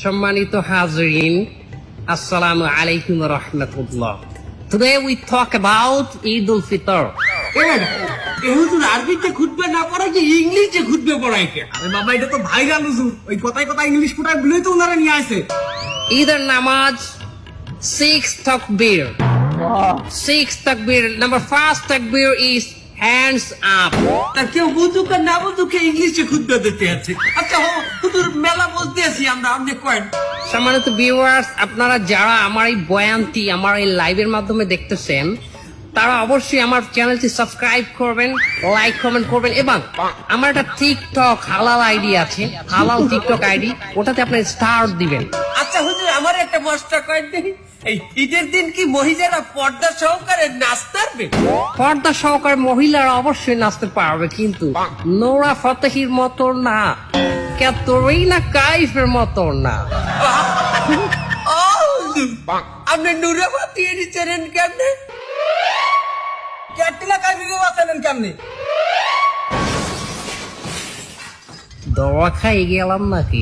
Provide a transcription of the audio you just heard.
সম্মানিত হাজরিন, আসসালামু আলাইকুম ওয়া রাহমাতুল্লাহ। Today we talk about Eid al-Fitr. হুজুর আরবিতে খুতবা না পড়াই যে ইংলিশে খুতবা পড়াই কে? আরে বাবা এটা তো ভাইরাল হুজুর, ওই কথায় কথায় ইংলিশ ফুটায় বলেই তো ওনারা নিয়ে আসে। ঈদের নামাজ 6 takbir. 6 takbir. Number first takbir is hands up. তা কেউ বুঝুক আর না বুঝুক ইংলিশে খুতবা দিতে আছে। আচ্ছা হুজুর মেলা বলতে আছি আমরা, আপনি কয়েন। সম্মানিত ভিউয়ার্স, আপনারা যারা আমার এই বয়ানটি আমার এই লাইভের মাধ্যমে দেখতেছেন, তারা অবশ্যই আমার চ্যানেলটি সাবস্ক্রাইব করবেন, লাইক কমেন্ট করবেন, এবং আমার একটা টিকটক হালাল আইডি আছে, হালাল টিকটক আইডি, ওটাতে আপনি স্টার দিবেন। আচ্ছা হুজুর আমার একটা মশলা কয়েন দেখি, এই ঈদের দিন কি মহিলারা পর্দা সহকারে নাচতে পারবে? পর্দা সহকারে মহিলারা অবশ্যই নাচতে পারবে, কিন্তু নোরা ফতেহির মতো না, ক্যাটরিনা কাইফের মতো না। ও হুজুর, আপনি নুরে বাতিয়ে দিচ্ছেন কেমনে? ক্যাটরিনা কাইফকে বাঁচালেন কেমনে? দোয়া খাই গেলাম নাকি?